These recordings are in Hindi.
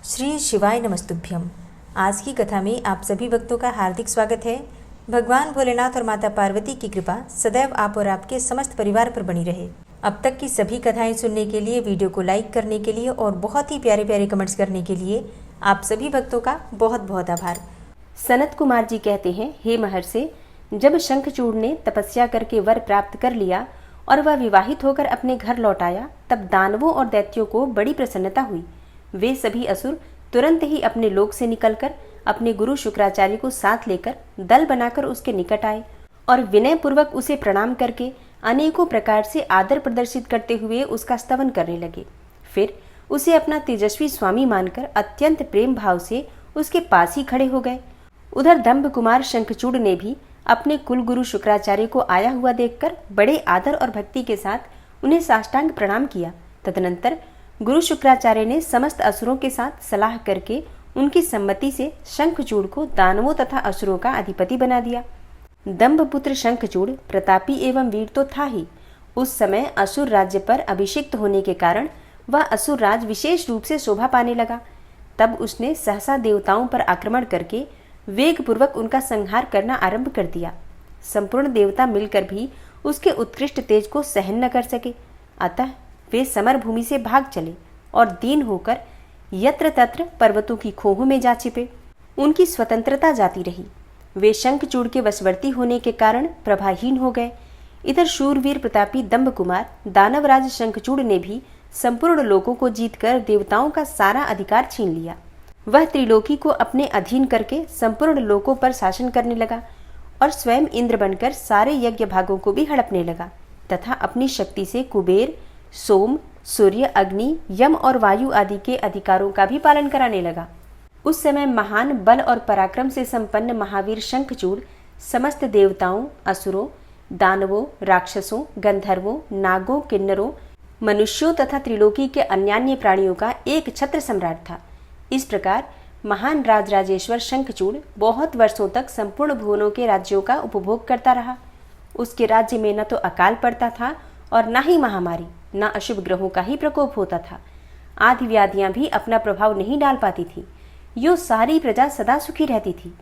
श्री शिवाय नमस्तुभ्यम। आज की कथा में आप सभी भक्तों का हार्दिक स्वागत है। भगवान भोलेनाथ और माता पार्वती की कृपा सदैव आप और आपके समस्त परिवार पर बनी रहे। अब तक की सभी कथाएं सुनने के लिए, वीडियो को लाइक करने के लिए और बहुत ही प्यारे प्यारे कमेंट्स करने के लिए आप सभी भक्तों का बहुत बहुत आभार। सनत कुमार जी कहते हैं, हे महर्षि, जब शंखचूड़ ने तपस्या करके वर प्राप्त कर लिया और वह विवाहित होकर अपने घर लौट आया, तब दानवों और दैत्यों को बड़ी प्रसन्नता हुई। वे सभी असुर तुरंत ही अपने लोक से निकलकर अपने गुरु शुक्राचार्य को साथ लेकर दल बनाकर उसके निकट आए और विनय पूर्वक उसे प्रणाम करके अनेकों प्रकार से आदर प्रदर्शित करते हुए उसका स्तवन करने लगे। फिर उसे अपना तेजस्वी स्वामी मानकर अत्यंत प्रेम भाव से उसके पास ही खड़े हो गए। उधर दंभ कुमार शंखचूड़ ने भी अपने कुल गुरु शुक्राचार्य को आया हुआ देखकर बड़े आदर और भक्ति के साथ उन्हें साष्टांग प्रणाम किया। तदनंतर गुरु शुक्राचार्य ने समस्त असुरों के साथ सलाह करके उनकी सम्मति से शंखचूड़ को दानवों तथा असुरों का अधिपति बना दिया। दंभपुत्र शंखचूड़ प्रतापी एवं वीर तो था ही, उस समय असुर राज्य पर अभिषिक्त होने के कारण वह असुर राज विशेष रूप से शोभा पाने लगा। तब उसने सहसा देवताओं पर आक्रमण करके वेग पूर्वक उनका संहार करना आरंभ कर दिया। संपूर्ण देवता मिलकर भी उसके उत्कृष्ट तेज को सहन न कर सके, अतः वे समर भूमि से भाग चले और दीन होकर यत्र तत्र पर्वतों की खोहों में जा छिपे। उनकी स्वतंत्रता जाती रही। वे शंखचूड़ के वशवर्ती होने के कारण प्रभाहीन हो गए। इधर शूरवीर प्रतापी दंभ कुमार दानवराज शंखचूड़ ने भी संपूर्ण लोकों को जीतकर देवताओं का सारा अधिकार छीन लिया। वह त्रिलोकी को अपने अधीन करके संपूर्ण लोकों पर शासन करने लगा और स्वयं इंद्र बनकर सारे यज्ञ भागों को भी हड़पने लगा तथा अपनी शक्ति से कुबेर, सोम, सूर्य, अग्नि, यम और वायु आदि के अधिकारों का भी पालन कराने लगा। उस समय महान बल और पराक्रम से संपन्न महावीर शंखचूड़ समस्त देवताओं, असुरों, दानवों, राक्षसों, गंधर्वों, नागों, किन्नरों, मनुष्यों तथा त्रिलोकी के अन्यान्य प्राणियों का एक छत्र सम्राट था। इस प्रकार महान राजराजेश्वर शंखचूड़ बहुत वर्षों तक संपूर्ण भुवनों के राज्यों का उपभोग करता रहा। उसके राज्य में न तो अकाल पड़ता था और न ही महामारी, न अशुभ ग्रहों का ही प्रकोप होता था। आदि व्याधियां भी अपना प्रभाव नहीं डाल पाती थी। यो सारी प्रजा सदा सुखी रहती थी।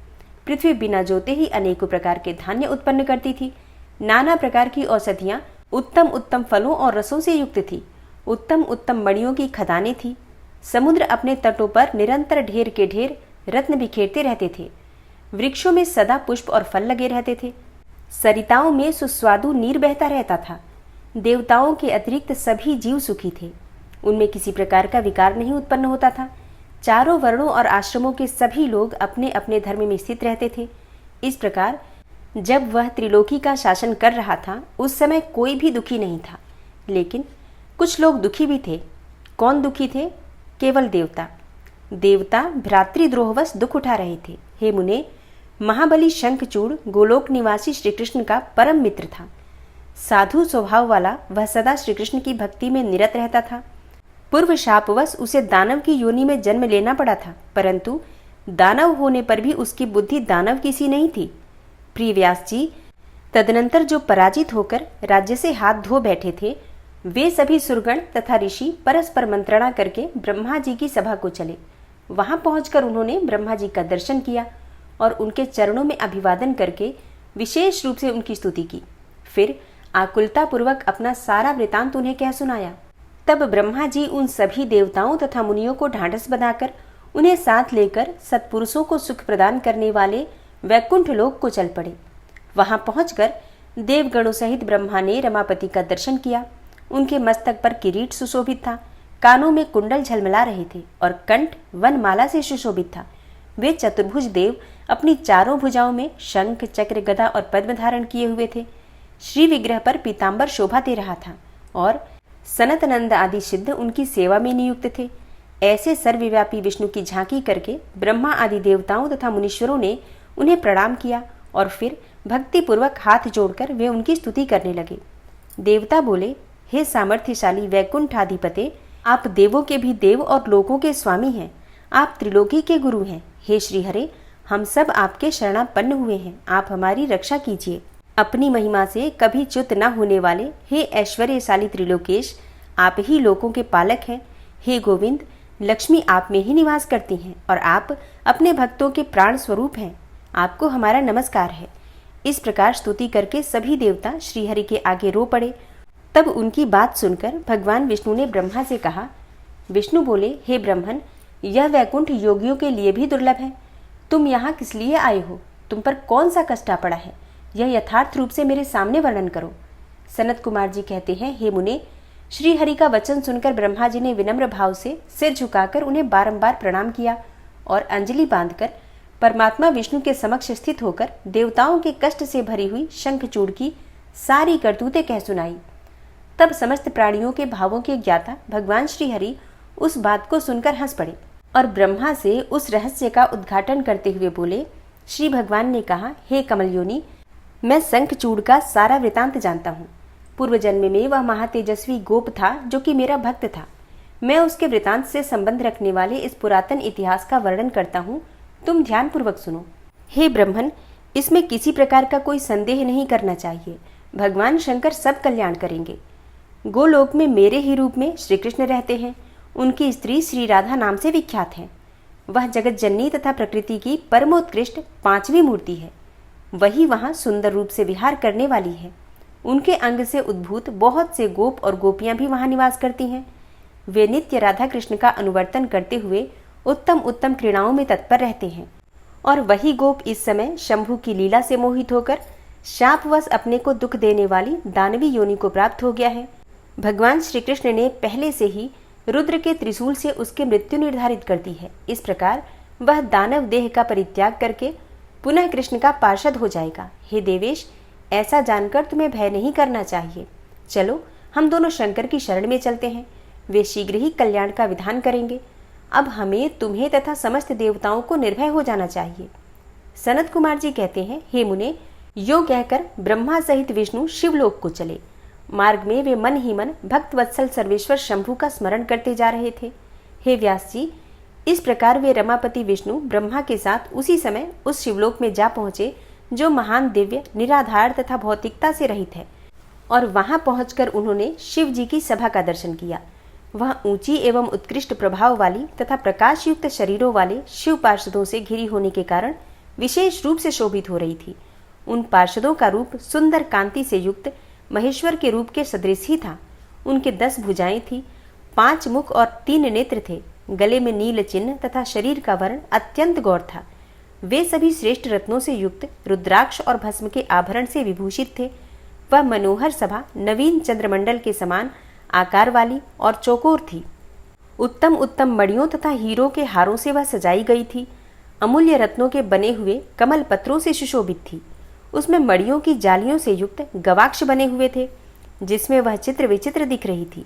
पृथ्वी बिना जोते ही अनेकों प्रकार के धान्य उत्पन्न करती थी। नाना प्रकार की औषधियां उत्तम उत्तम फलों और रसों से युक्त थी। उत्तम उत्तम मणियों की खदानें थी। समुद्र अपने तटों पर निरंतर ढेर के ढेर रत्न बिखेरते रहते थे। वृक्षों में सदा पुष्प और फल लगे रहते थे। सरिताओं में सुस्वादु नीर बहता रहता था। देवताओं के अतिरिक्त सभी जीव सुखी थे। उनमें किसी प्रकार का विकार नहीं उत्पन्न होता था। चारों वर्णों और आश्रमों के सभी लोग अपने अपने धर्म में स्थित रहते थे। इस प्रकार जब वह त्रिलोकी का शासन कर रहा था, उस समय कोई भी दुखी नहीं था। लेकिन कुछ लोग दुखी भी थे। कौन दुखी थे? केवल देवता। देवता भ्रातृद्रोहवश दुख उठा रहे थे। हे मुने, महाबली शंखचूड़ गोलोक निवासी श्री कृष्ण का परम मित्र था। साधु स्वभाव वाला वह सदा श्री कृष्ण की भक्ति में निरत रहता था। पूर्व शापवश उसे दानव की योनि में जन्म लेना पड़ा था, परंतु दानव होने पर भी उसकी बुद्धि दानव की सी नहीं थी। प्रिय व्यास जी, तदनंतर जो पराजित होकर राज्य से हाथ धो बैठे थे, वे सभी सुरगण तथा ऋषि परस्पर मंत्रणा करके ब्रह्मा जी की सभा को चले। वहां पहुंचकर उन्होंने ब्रह्मा जी का दर्शन किया और उनके चरणों में अभिवादन करके विशेष रूप से उनकी स्तुति की। फिर आकुलता पूर्वक अपना सारा वृतांत उन्हें कह सुनाया। तब ब्रह्मा जी उन सभी देवताओं तथा मुनियों को ढांढस बंधाकर उन्हें साथ लेकर सत्पुरुषों को सुख प्रदान करने वाले वैकुंठ लोक को चल पड़े। वहां पहुंचकर देवगणों सहित ब्रह्मा ने रमापति का दर्शन किया। उनके मस्तक पर किरीट सुशोभित था, कानों में कुंडल झलमला रहे थे और कंठ वनमाला से सुशोभित था। वे चतुर्भुज देव अपनी चारों भुजाओं में शंख, चक्र, गदा और पद्म धारण किए हुए थे। श्री विग्रह पर पीतांबर शोभा दे रहा था और सनतनंद आदि सिद्ध उनकी सेवा में नियुक्त थे। ऐसे सर्वव्यापी विष्णु की झांकी करके ब्रह्मा आदि देवताओं तथा मुनीश्वरों ने उन्हें प्रणाम किया और फिर भक्तिपूर्वक हाथ जोड़कर वे उनकी स्तुति करने लगे। देवता बोले, हे सामर्थ्यशाली वैकुंठाधिपते, आप देवों के भी देव और लोकों के स्वामी हैं। आप त्रिलोकी के गुरु हैं। हे श्रीहरे, हम सब आपके शरणापन्न हुए हैं। आप हमारी रक्षा कीजिए। अपनी महिमा से कभी च्युत न होने वाले हे ऐश्वर्यशाली त्रिलोकेश, आप ही लोकों के पालक हैं। हे गोविंद, लक्ष्मी आप में ही निवास करती हैं और आप अपने भक्तों के प्राण स्वरूप हैं। आपको हमारा नमस्कार है। इस प्रकार स्तुति करके सभी देवता श्रीहरि के आगे रो पड़े। तब उनकी बात सुनकर भगवान विष्णु ने ब्रह्मा से कहा। विष्णु बोले, हे ब्रह्मन, यह वैकुंठ योगियों के लिए भी दुर्लभ है। तुम यहाँ किस लिए आए हो? तुम पर कौन सा कष्ट आ पड़ा है? यह यथार्थ रूप से मेरे सामने वर्णन करो। सनत कुमार जी कहते हैं, हे मुने, श्री हरि का वचन सुनकर ब्रह्मा जी ने विनम्र भाव से सिर झुकाकर उन्हें बारंबार प्रणाम किया और अंजलि बांधकर परमात्मा विष्णु के समक्ष स्थित होकर देवताओं के कष्ट से भरी हुई शंखचूड़ की सारी करतूतें कह सुनाई। तब समस्त प्राणियों के भावों के ज्ञाता भगवान श्री हरि उस बात को सुनकर हंस पड़े और ब्रह्मा से उस रहस्य का उद्घाटन करते हुए बोले। श्री भगवान ने कहा, हे कमलयोनि, मैं शंखचूड़ का सारा वृतांत जानता हूँ। पूर्व जन्म में वह महातेजस्वी गोप था जो कि मेरा भक्त था। मैं उसके वृतांत से संबंध रखने वाले इस पुरातन इतिहास का वर्णन करता हूँ। तुम ध्यान पूर्वक सुनो। हे ब्रह्मन, इसमें किसी प्रकार का कोई संदेह नहीं करना चाहिए। भगवान शंकर सब कल्याण करेंगे। गोलोक में मेरे ही रूप में श्री कृष्ण रहते हैं। उनकी स्त्री श्री राधा नाम से विख्यात है। वह जगत जननी तथा प्रकृति की परमोत्कृष्ट 5वीं मूर्ति है। वही वहाँ सुंदर रूप से विहार करने वाली है। उनके अंग से उद्भूत बहुत से गोप और गोपियां भी वहाँ निवास करती हैं। वे नित्य राधा कृष्ण का अनुवर्तन करते हुए उत्तम उत्तम क्रीड़ाओं में तत्पर रहते हैं। और वही गोप इस समय शंभु की लीला से मोहित होकर शापवश अपने को दुख देने वाली दानवी योनि को प्राप्त हो गया है। भगवान श्री कृष्ण ने पहले से ही रुद्र के त्रिशूल से उसकी मृत्यु निर्धारित कर दी है। इस प्रकार वह दानव देह का परित्याग करके पुनः कृष्ण का पार्षद हो जाएगा। हे देवेश, ऐसा जानकर तुम्हें भय नहीं करना चाहिए। चलो, हम दोनों शंकर की शरण में चलते हैं। वे शीघ्र ही कल्याण का विधान करेंगे। अब हमें तुम्हें तथा समस्त देवताओं को निर्भय हो जाना चाहिए। सनत कुमार जी कहते हैं, हे मुने, यो कहकर ब्रह्मा सहित विष्णु शिवलोक को चले। मार्ग में वे मन ही मन भक्त वत्सल सर्वेश्वर शंभु का स्मरण करते जा रहे थे। हे व्यास जी, इस प्रकार वे रमापति विष्णु ब्रह्मा के साथ उसी समय उस शिवलोक में जा पहुंचे जो महान दिव्य, निराधार तथा भौतिकता से रहित है। और वहां पहुंचकर उन्होंने शिव जी की सभा का दर्शन किया। वह ऊंची एवं उत्कृष्ट प्रभाव वाली तथा प्रकाशयुक्त शरीरों वाले शिव पार्षदों से घिरी होने के कारण विशेष रूप से शोभित हो रही थी। उन पार्षदों का रूप सुंदर कांति से युक्त महेश्वर के रूप के सदृश ही था। उनके 10 भुजाएं थी, 5 मुख और 3 नेत्र थे। गले में नील चिन्ह तथा शरीर का वर्ण अत्यंत गौर था। वे सभी श्रेष्ठ रत्नों से युक्त रुद्राक्ष और भस्म के आभरण से विभूषित थे। वह मनोहर सभा नवीन चंद्रमंडल के समान आकार वाली और चौकोर थी। उत्तम उत्तम मणियों तथा हीरों के हारों से वह सजाई गई थी। अमूल्य रत्नों के बने हुए कमल पत्रों से सुशोभित थी। उसमें मणियों की जालियों से युक्त गवाक्ष बने हुए थे, जिसमें वह चित्र विचित्र दिख रही थी।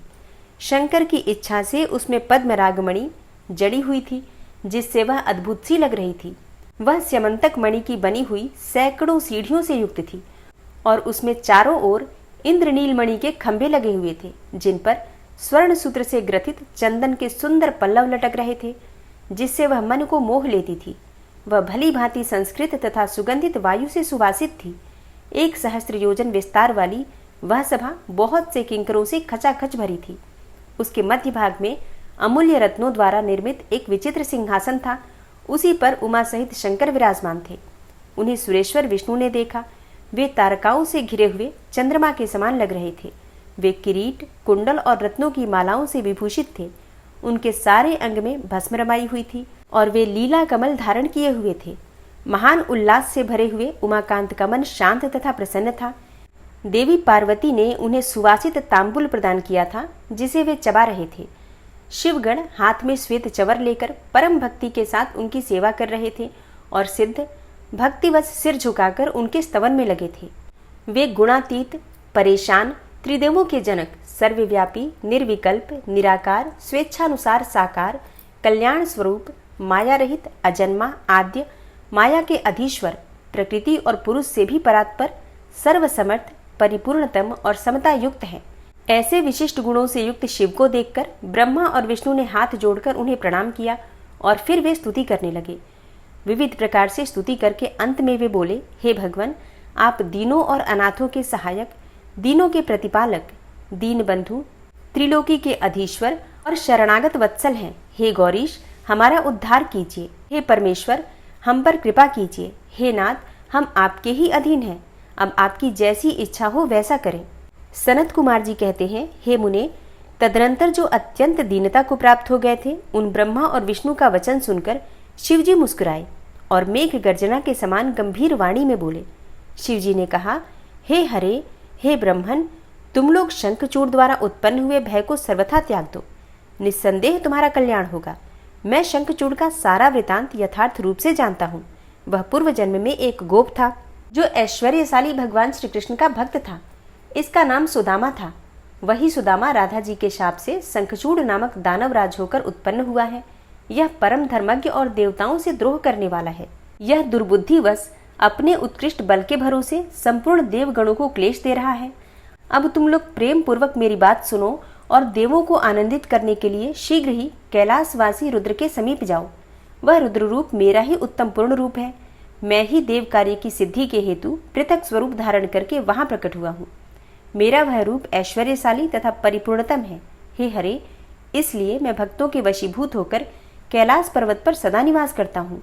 शंकर की इच्छा से उसमें पद्मरागमणि जड़ी हुई थी, जिससे वह अद्भुत सी लग रही थी। वह स्यमंतक मणि की बनी हुई सैकड़ों सीढ़ियों से युक्त थी और उसमें चारों ओर इंद्रनील मणि के खंभे लगे हुए थे, जिन पर स्वर्ण सूत्र से ग्रथित चंदन के सुंदर पल्लव लटक रहे थे, जिससे वह मन को मोह लेती थी। वह भली भांति संस्कृत तथा सुगंधित वायु से सुवासित थी। 1 सहस्त्र योजन विस्तार वाली वह सभा बहुत से किंकरों से खचाखच भरी थी। उसके मध्य भाग में अमूल्य रत्नों द्वारा निर्मित एक विचित्र सिंहासन था। उसी पर उमा सहित शंकर विराजमान थे। उन्हें सुरेश्वर विष्णु ने देखा। वे तारकाओं से घिरे हुए चंद्रमा के समान लग रहे थे। वे किरीट, कुंडल और रत्नों की मालाओं से विभूषित थे। उनके सारे अंग में भस्म रमाई हुई थी और वे लीला कमल धारण किए हुए थे। महान उल्लास से भरे हुए उमाकांत का मन शांत तथा प्रसन्न था। देवी पार्वती ने उन्हें सुवासित तांबुल प्रदान किया था, जिसे वे चबा रहे थे। शिवगण हाथ में श्वेत चवर लेकर परम भक्ति के साथ उनकी सेवा कर रहे थे और सिद्ध भक्तिवश सिर झुकाकर उनके स्तवन में लगे थे। वे गुणातीत, परेशान, त्रिदेवों के जनक, सर्वव्यापी, निर्विकल्प, निराकार, स्वेच्छानुसार साकार, कल्याण स्वरूप, माया रहित, अजन्मा, आद्य, माया के अधीश्वर, प्रकृति और पुरुष से भी परात्पर, सर्वसमर्थ, परिपूर्णतम और समता युक्त है। ऐसे विशिष्ट गुणों से युक्त शिव को देखकर ब्रह्मा और विष्णु ने हाथ जोड़कर उन्हें प्रणाम किया और फिर वे स्तुति करने लगे। विविध प्रकार से स्तुति करके अंत में वे बोले, हे भगवान, आप दीनों और अनाथों के सहायक, दीनों के प्रतिपालक, दीन बंधु, त्रिलोकी के अधीश्वर और शरणागत वत्सल हैं। हे गौरीश, हमारा उद्धार कीजिए। हे परमेश्वर, हम पर कृपा कीजिए। हे नाथ, हम आपके ही अधीन हैं। अब आपकी जैसी इच्छा हो वैसा करें। सनत कुमार जी कहते हैं, हे मुने, तदनंतर जो अत्यंत दीनता को प्राप्त हो गए थे, उन ब्रह्मा और विष्णु का वचन सुनकर शिवजी मुस्कुराए और मेघ गर्जना के समान गंभीर वाणी में बोले। शिवजी ने कहा, हे हरे, हे ब्रह्मन, तुम लोग शंखचूड़ द्वारा उत्पन्न हुए भय को सर्वथा त्याग दो। निस्संदेह तुम्हारा कल्याण होगा। मैं शंखचूड़ का सारा वृतांत यथार्थ रूप से जानता हूँ। वह पूर्व जन्म में एक गोप था जो ऐश्वर्यशाली भगवान श्री कृष्ण का भक्त था। इसका नाम सुदामा था। वही सुदामा राधा जी के शाप से शंखचूड़ नामक दानवराज होकर उत्पन्न हुआ है। यह परम धर्मज्ञ और देवताओं से द्रोह करने वाला है। यह दुर्बुद्धिवश अपने उत्कृष्ट बल के भरोसे संपूर्ण देवगणों को क्लेश दे रहा है। अब तुम लोग प्रेम पूर्वक मेरी बात सुनो और देवों को आनंदित करने के लिए शीघ्र ही कैलाशवासी रुद्र के समीप जाओ। वह रुद्र रूप मेरा ही उत्तम पूर्ण रूप है। मैं ही देव कार्य की सिद्धि के हेतु पृथक स्वरूप धारण करके वहां प्रकट हुआ हूँ। मेरा वह रूप ऐश्वर्यशाली तथा परिपूर्णतम है। हे हरे, इसलिए मैं भक्तों के वशीभूत होकर कैलाश पर्वत पर सदा निवास करता हूँ।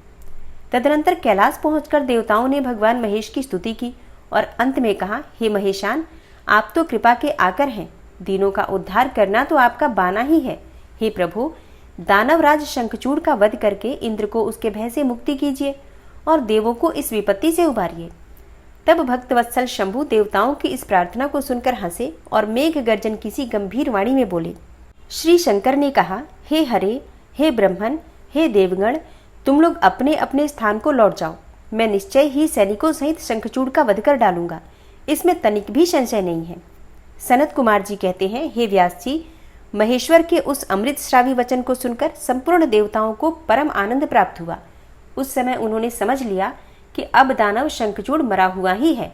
तदनंतर कैलाश पहुंचकर देवताओं ने भगवान महेश की स्तुति की और अंत में कहा, हे महेशान, आप तो कृपा के आकर हैं। दीनों का उद्धार करना तो आपका बाना ही है। हे प्रभु, दानवराज शंखचूड़ का वध करके इंद्र को उसके भय से मुक्ति कीजिए और देवों को इस विपत्ति से उबारिए। तब भक्तवत्सल शंभु देवताओं की इस प्रार्थना को सुनकर हंसे और मेघ गर्जन किसी गंभीर वाणी में बोले। श्री शंकर ने कहा, हे हरे, हे ब्रह्मन, हे देवगण, तुम लोग अपने अपने स्थान को लौट जाओ। मैं निश्चय ही सैनिकों सहित शंखचूड़ का वध कर डालूंगा। इसमें तनिक भी संशय नहीं है। सनत कुमार जी कहते हैं, हे व्यास जी, महेश्वर के उस अमृत श्रावी वचन को सुनकर संपूर्ण देवताओं को परम आनंद प्राप्त हुआ। उस समय उन्होंने समझ लिया कि अब दानव शंखचूड़ मरा हुआ ही है।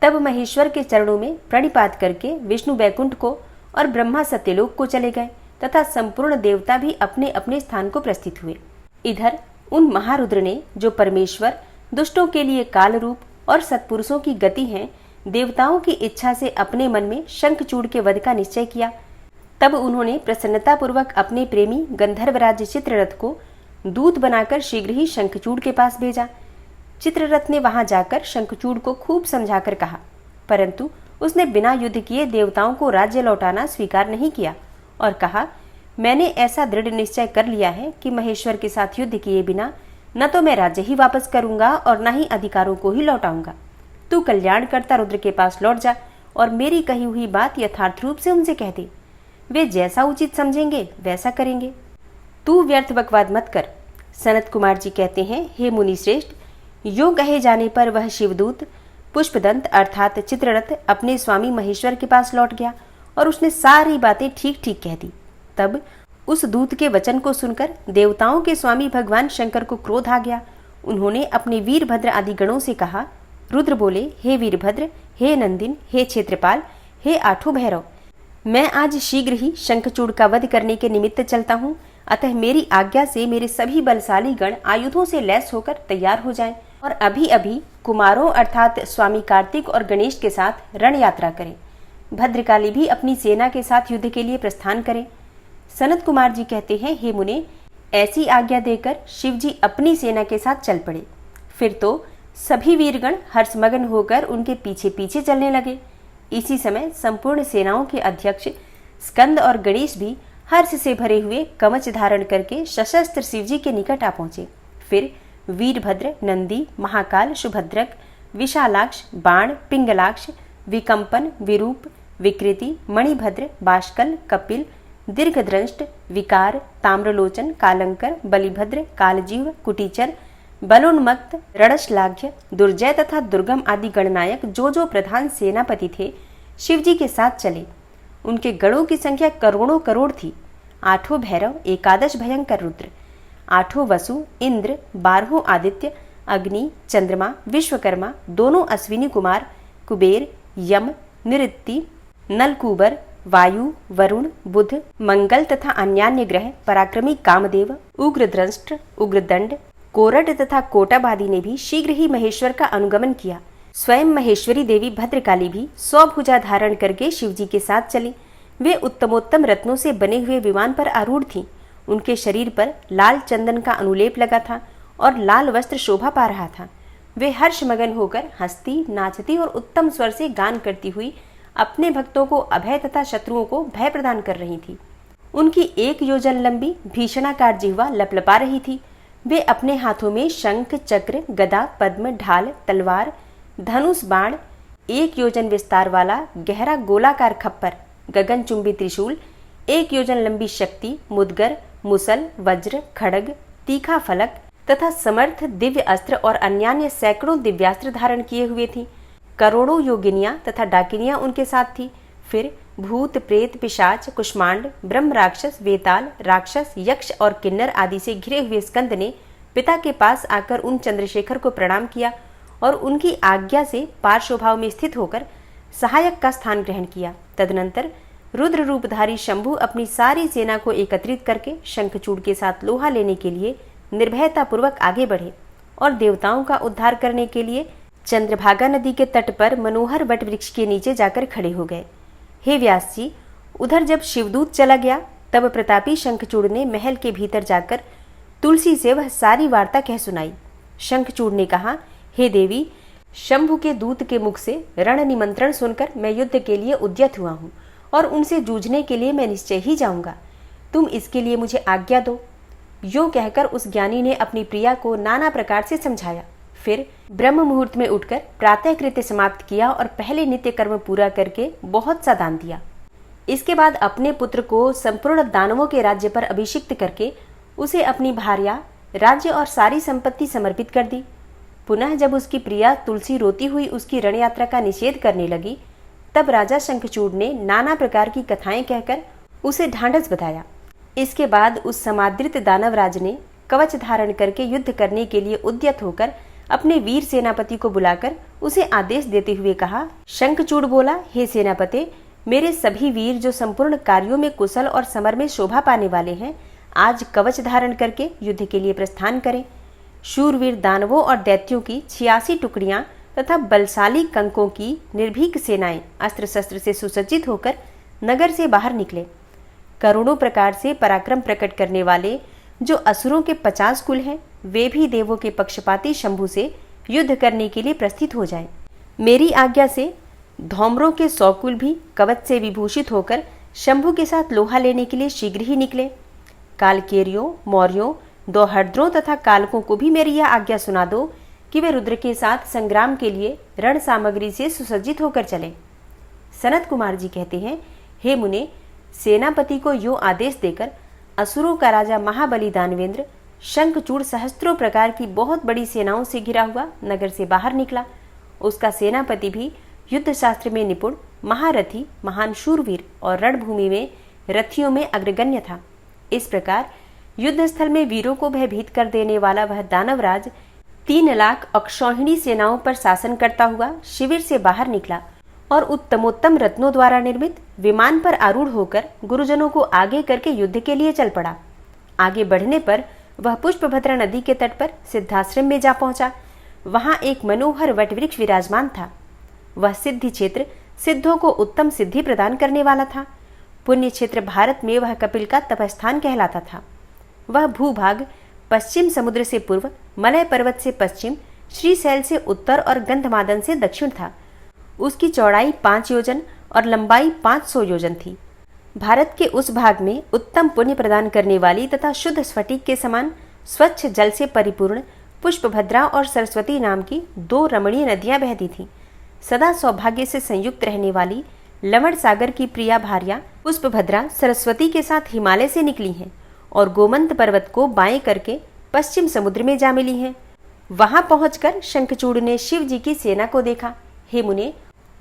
तब महेश्वर के चरणों में प्रणिपात करके विष्णु बैकुंठ को और ब्रह्मा सत्यलोक को चले गए तथा संपूर्ण देवता भी अपने अपने स्थान को प्रस्थित हुए। इधर उन महारुद्र ने, जो परमेश्वर, दुष्टों के लिए काल रूप और सत्पुरुषों की गति हैं, देवताओं की इच्छा से अपने मन में शंखचूड़ के वध का निश्चय किया। तब उन्होंने प्रसन्नतापूर्वक अपने प्रेमी गंधर्वराज चित्ररथ को दूत बनाकर शीघ्र ही शंखचूड़ के पास भेजा। चित्ररथ ने वहां जाकर शंखचूड़ को खूब समझाकर कहा, परंतु उसने बिना युद्ध किए देवताओं को राज्य लौटाना स्वीकार नहीं किया और कहा, मैंने ऐसा दृढ़ निश्चय कर लिया है कि महेश्वर के साथ युद्ध किए बिना न तो मैं राज्य ही वापस करूंगा और न ही अधिकारों को ही लौटाऊंगा। तू कल्याणकर्ता रुद्र के पास लौट जा और मेरी कही हुई बात यथार्थ रूप से उनसे कह दे। वे जैसा उचित समझेंगे वैसा करेंगे। तू व्यर्थ बकवाद मत कर। सनत कुमार जी कहते हैं, हे मुनि श्रेष्ठ, यो कहे जाने पर वह शिवदूत पुष्पदंत अर्थात चित्ररथ अपने स्वामी महेश्वर के पास लौट गया और उसने सारी बातें ठीक ठीक कह दी। तब उस दूत के वचन को सुनकर देवताओं के स्वामी भगवान शंकर को क्रोध आ गया। उन्होंने अपने वीरभद्र आदि गणों से कहा। रुद्र बोले, हे वीरभद्र, हे नंदिन, हे क्षेत्रपाल, हे आठों भैरव, मैं आज शीघ्र ही शंखचूड़ का वध करने के निमित्त चलता हूँ। अतः मेरी आज्ञा से मेरे सभी बलशाली गण आयुधों से लैस होकर तैयार हो जाएं और अभी अभी कुमारों अर्थात स्वामी कार्तिक और गणेश के साथ रण यात्रा करें। भद्रकाली भी अपनी सेना के साथ युद्ध के लिए प्रस्थान करें। सनत कुमार जी कहते हैं, हे मुने, ऐसी आज्ञा देकर शिवजी अपनी सेना के साथ चल पड़े। फिर तो सभी वीरगण हर्षमग्न होकर उनके पीछे पीछे चलने लगे। इसी समय संपूर्ण सेनाओं के अध्यक्ष स्कंद और गणेश भी हर्ष से भरे हुए कवच धारण करके सशस्त्र शिवजी के निकट आ पहुंचे। फिर वीरभद्र, नंदी, महाकाल, सुभद्रक, विशालाक्ष, बाण, पिंगलाक्ष, विकंपन, विरूप, विकृति, मणिभद्र, बाष्कल, कपिल, दीर्घद्रष्ट, विकार, ताम्रलोचन, कालंकर, बलिभद्र, कालजीव, कुटीचर, बलोन्मत्त, रणश्लाघ्य, दुर्जय तथा दुर्गम आदि गणनायक जो प्रधान सेनापति थे शिवजी के साथ चले। उनके गणों की संख्या करोड़ों करोड़ थी। आठों भैरव, एकादश भयंकर रुद्र, आठों वसु, इंद्र, 12 आदित्य, अग्नि, चंद्रमा, विश्वकर्मा, दोनों अश्विनी कुमार, कुबेर, यम, निऋत्ति, नलकूबर, वायु, वरुण, बुध, मंगल तथा अन्यान्य ग्रह, पराक्रमी कामदेव, उग्रद्रष्ट, उग्रदंड, कोरड तथा कोटब आदि ने भी शीघ्र ही महेश्वर का अनुगमन किया। स्वयं महेश्वरी देवी भद्रकाली भी 100 भुजा धारण करके शिवजी के साथ चली। वे उत्तमोत्तम रत्नों से बने हुए विमान पर आरूढ़ थीं। उनके शरीर पर लाल चंदन का अनुलेप लगा था और लाल वस्त्र शोभा पा रहा था। वे हर्षमगन होकर हंसती, नाचती और उत्तम स्वर से गान करती हुई अपने भक्तों को अभय तथा शत्रुओं को भय प्रदान कर रही थी। उनकी 1 योजन लंबी भीषणाकार जिह्वा लपलपा रही थी। वे अपने हाथों में शंख, चक्र, गदा, पद्म, ढाल, तलवार, धनुष, बाण, 1 योजन विस्तार वाला गहरा गोलाकार खप्पर, गगनचुंबी त्रिशूल, 1 योजन लंबी शक्ति, मुदगर, मुसल, वज्र, खड्ग, तीखा फलक तथा समर्थ दिव्य अस्त्र और अन्यान्य सैकड़ों दिव्यास्त्र धारण किए हुए थी। करोड़ों योगिनियां तथा डाकिनियां उनके साथ थी। फिर भूत, प्रेत, पिशाच, कुष्मांड, ब्रह्म राक्षस, वेताल, राक्षस, यक्ष और किन्नर आदि से घिरे हुए स्कंद ने पिता के पास आकर उन चंद्रशेखर को प्रणाम किया और उनकी आज्ञा से पार्श्वभाव में स्थित होकर सहायक का स्थान ग्रहण किया। तदनंतर रुद्र रूपधारी शंभु अपनी सारी सेना को एकत्रित करके शंखचूड़ के साथ लोहा लेने के लिए निर्भयता पूर्वक आगे बढ़े और देवताओं का उद्धार करने के लिए चंद्रभागा नदी के तट पर मनोहर वट वृक्ष के नीचे जाकर खड़े हो गए। हे व्यास जी, उधर जब शिवदूत चला गया तब प्रतापी शंखचूड़ ने महल के भीतर जाकर तुलसी से वह सारी वार्ता कह सुनाई। शंखचूड़ ने कहा, हे देवी, शंभु के दूत के मुख से रण निमंत्रण सुनकर मैं युद्ध के लिए उद्यत हुआ हूँ और उनसे जूझने के लिए मैं निश्चय ही जाऊंगा। तुम इसके लिए मुझे आज्ञा दो। यूं कहकर उस ज्ञानी ने अपनी प्रिया को नाना प्रकार से समझाया। फिर ब्रह्म मुहूर्त में उठकर प्रातः कृत्य समाप्त किया और पहले नित्य कर्म पूरा करके बहुत सा दान दिया। इसके बाद अपने पुत्र को संपूर्ण दानवों के राज्य पर अभिषिक्त करके उसे अपनी भार्या, राज्य और सारी संपत्ति समर्पित कर दी। पुनः जब उसकी प्रिया तुलसी रोती हुई उसकी रण यात्रा का निषेध करने लगी तब राजा शंखचूड़ ने नाना प्रकार की कथाएं कहकर उसे ढांढस बधाया। इसके बाद उस समादृत दानवराज ने कवच धारण करके युद्ध करने के लिए उद्यत होकर अपने वीर सेनापति को बुलाकर उसे आदेश देते हुए कहा। शंखचूड़ बोला, हे सेनापते, मेरे सभी वीर जो संपूर्ण कार्यों में कुशल और समर में शोभा पाने वाले हैं, आज कवच धारण करके युद्ध के लिए प्रस्थान करें। शूरवीर दानवों और दैत्यों की 86 टुकड़ियां तथा बलशाली कंकों की निर्भीक सेनाएं अस्त्र शस्त्र से सुसज्जित होकर नगर से बाहर निकले। करोड़ों प्रकार से पराक्रम प्रकट करने वाले जो असुरों के 50 कुल हैं, वे भी देवों के पक्षपाती शंभु से युद्ध करने के लिए प्रस्थित हो जाएं। मेरी आज्ञा से धौम्रों के 100 कुल भी कवच से विभूषित होकर शंभु के साथ लोहा लेने के लिए शीघ्र ही निकले। कालकेरियों, मौर्यों, दोहर्द्रों तथा कालकों को भी मेरी यह आज्ञा सुना दो कि वे रुद्र के साथ संग्राम के लिए रण सामग्री से सुसज्जित होकर चले। सनत कुमार जी कहते हैं, हे मुने, सेनापति को यो आदेश देकर असुरों का राजा महाबली दानवेंद्र शंखचूड़ सहस्त्रों प्रकार की बहुत बड़ी सेनाओं से घिरा हुआ नगर से बाहर निकला। उसका सेनापति भी युद्ध शास्त्र में निपुण, महारथी, महान शूरवीर और रणभूमि में रथियों में अग्रगण्य था। इस प्रकार युद्ध स्थल में वीरों को भयभीत कर देने वाला वह दानवराज 3 लाख अक्षौहिणी सेनाओं पर शासन करता हुआ शिविर से बाहर निकला और उत्तमोत्तम रत्नों द्वारा निर्मित विमान पर आरूढ़ होकर गुरुजनों को आगे करके युद्ध के लिए चल पड़ा। आगे बढ़ने पर वह पुष्पभद्रा नदी के तट पर सिद्धाश्रम में जा पहुंचा। वहां एक मनोहर वटवृक्ष विराजमान था। वह सिद्धि क्षेत्र सिद्धों को उत्तम सिद्धि प्रदान करने वाला था। पुण्य क्षेत्र भारत में वह कपिल का तपस्थान कहलाता था। वह भूभाग पश्चिम समुद्र से पूर्व, मलय पर्वत से पश्चिम, श्रीशैल से उत्तर और गंधमादन से दक्षिण था। उसकी चौड़ाई 5 योजन और लंबाई 500 योजन थी। भारत के उस भाग में उत्तम पुण्य प्रदान करने वाली तथा शुद्ध स्फटिक के समान स्वच्छ जल से परिपूर्ण पुष्पभद्रा और सरस्वती नाम की 2 रमणीय नदियां बहती थीं। सदा सौभाग्य से संयुक्त रहने वाली लवण सागर की प्रिया भार्या पुष्पभद्रा सरस्वती के साथ हिमालय से निकली हैं और गोमंत पर्वत को बाएं करके पश्चिम समुद्र में जा मिली हैं। वहां पहुंचकर शंखचूड़ ने शिव जी की सेना को देखा। हे मुने,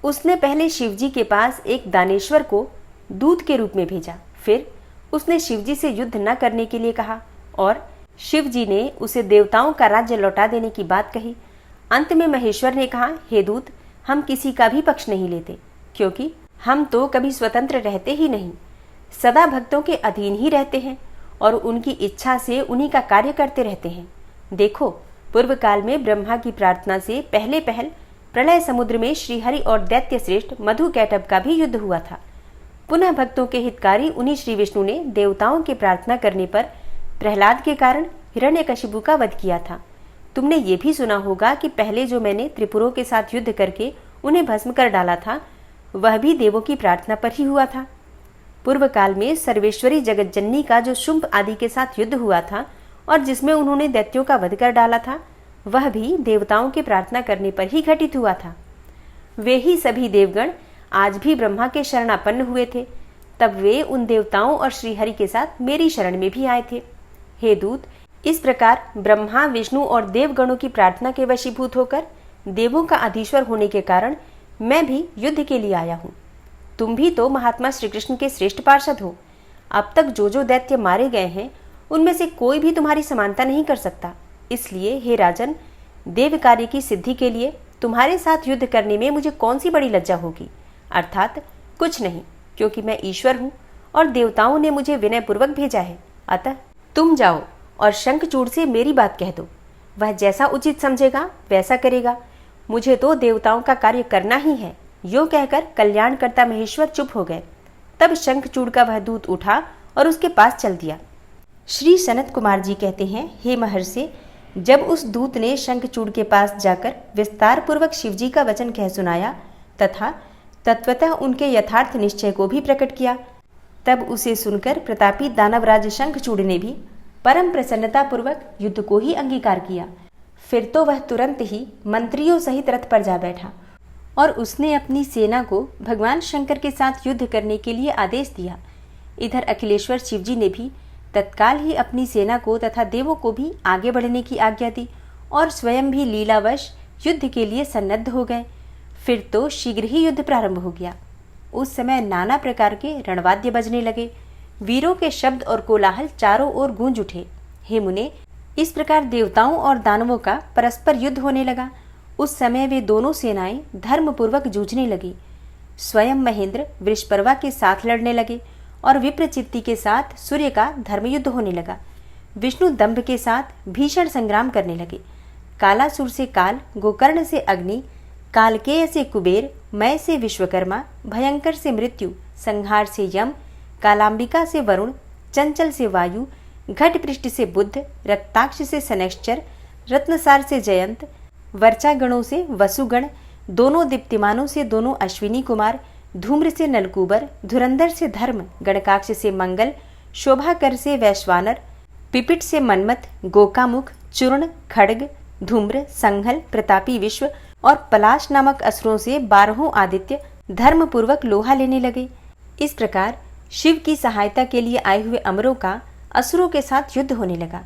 उसने पहले शिवजी के पास एक दानेश्वर को दूत के रूप में भेजा। फिर उसने शिवजी से युद्ध न करने के लिए कहा और शिवजी ने उसे देवताओं का राज्य लौटा देने की बात कही। अंत में महेश्वर ने कहा, हे दूत, हम किसी का भी पक्ष नहीं लेते, क्योंकि हम तो कभी स्वतंत्र रहते ही नहीं, सदा भक्तों के अधीन ही रहते हैं और उनकी इच्छा से उन्हीं का कार्य करते रहते हैं। देखो, पूर्व काल में ब्रह्मा की प्रार्थना से पहले प्रलय समुद्र में श्रीहरि और दैत्य श्रेष्ठ मधु कैटभ का भी युद्ध हुआ था। पुनः भक्तों के हितकारी उन्हीं श्री विष्णु ने देवताओं की प्रार्थना करने पर प्रहलाद के कारण हिरण्यकशिपु का वध किया था। तुमने ये भी सुना होगा कि पहले जो मैंने त्रिपुरों के साथ युद्ध करके उन्हें भस्म कर डाला था, वह भी देवों की प्रार्थना पर ही हुआ था। पूर्व काल में सर्वेश्वरी जगतजननी का जो शुंभ आदि के साथ युद्ध हुआ था और जिसमें उन्होंने दैत्यों का वध कर डाला था, वह भी देवताओं की प्रार्थना करने पर ही घटित हुआ था। वे ही सभी देवगण आज भी ब्रह्मा के शरणापन्न हुए थे। तब वे उन देवताओं और श्रीहरि के साथ मेरी शरण में भी आए थे। हे दूत, इस प्रकार ब्रह्मा, विष्णु और देवगणों की प्रार्थना के वशीभूत होकर देवों का अधीश्वर होने के कारण मैं भी युद्ध के लिए आया हूँ। तुम भी तो महात्मा श्री कृष्ण के श्रेष्ठ पार्षद हो। अब तक जो जो दैत्य मारे गए हैं, उनमें से कोई भी तुम्हारी समानता नहीं कर सकता। इसलिए हे राजन, देव कार्य की सिद्धि के लिए तुम्हारे साथ युद्ध करने में मुझे कौन सी बड़ी लज्जा होगी? अर्थात कुछ नहीं, क्योंकि मैं ईश्वर हूँ और देवताओं ने मुझे विनयपूर्वक भेजा है। अतः तुम जाओ और शंखचूड़ से मेरी बात कह दो। वह जैसा उचित समझेगा वैसा करेगा। मुझे तो देवताओं का कार्य करना ही है। यो कहकर कल्याणकर्ता महेश्वर चुप हो गए। तब शंखचूड़ का वह दूत उठा और उसके पास चल दिया। श्री सनत कुमार जी कहते हैं, हे महर्षि, जब उस दूत ने शंखचूड़ के पास जाकर विस्तार पूर्वक शिवजी का वचन कह सुनाया तथा तत्वतः उनके यथार्थ निश्चय को भी प्रकट किया, तब उसे सुनकर प्रतापी दानवराज शंखचूड़ ने भी परम प्रसन्नता पूर्वक युद्ध को ही अंगीकार किया। फिर तो वह तुरंत ही मंत्रियों सहित रथ पर जा बैठा और उसने अपनी सेना को भगवान शंकर के साथ युद्ध करने के लिए आदेश दिया। इधर अखिलेश्वर शिवजी ने भी तत्काल ही अपनी सेना को तथा देवों को भी आगे बढ़ने की आज्ञा दी और स्वयं भी लीलावश युद्ध के लिए सन्नद्ध हो गए। फिर तो शीघ्र ही युद्ध प्रारंभ हो गया। उस समय नाना प्रकार के रणवाद्य बजने लगे। वीरों के शब्द और कोलाहल चारों ओर गूंज उठे। हे मुने, इस प्रकार देवताओं और दानवों का परस्पर युद्ध होने लगा। उस समय वे दोनों सेनाएं धर्मपूर्वक जूझने लगी। स्वयं महेंद्र वृषपर्वा के साथ लड़ने लगे और विप्रचित्ति के साथ सूर्य का धर्मयुद्ध होने लगा। विष्णु दंभ के साथ भीषण संग्राम करने लगे। कालासुर से काल, गोकर्ण से अग्नि, कालकेय से कुबेर, मय से विश्वकर्मा, भयंकर से मृत्यु, संहार से यम, कालांबिका से वरुण, चंचल से वायु, घटपृष्ठ से बुद्ध, रक्ताक्ष से सनैश्चर, रत्नसार से जयंत, वर्चागणों से वसुगण, दोनों दीप्तिमानों से दोनों अश्विनी कुमार, धूम्र से नलकूबर, धुरंधर से धर्म, गणकाक्ष से मंगल, शोभाकर से वैश्वानर, पिपिट से मनमत, गोकामुख, चूर्ण, खड्ग, धूम्र, संघल, प्रतापी विश्व और पलाश नामक असुरों से 12 आदित्य धर्मपूर्वक लोहा लेने लगे। इस प्रकार शिव की सहायता के लिए आए हुए अमरों का असुरों के साथ युद्ध होने लगा।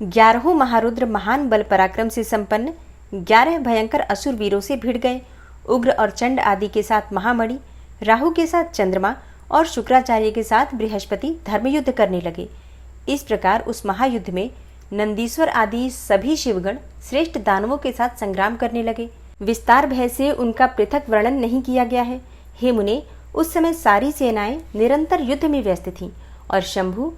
11 महारुद्र महान बल पराक्रम से संपन्न 11 भयंकर असुर वीरों से भिड़ गए। उग्र और चंड आदि के साथ महामणि, राहु के साथ चंद्रमा और शुक्राचार्य के साथ बृहस्पति धर्मयुद्ध करने लगे। इस प्रकार उस महायुद्ध में नंदीश्वर आदि सभी शिवगण श्रेष्ठ दानवों के साथ संग्राम करने लगे। विस्तार भय से उनका पृथक वर्णन नहीं किया गया है। हे मुने, उस समय सारी सेनाएं निरंतर युद्ध में व्यस्त थीं और शंभु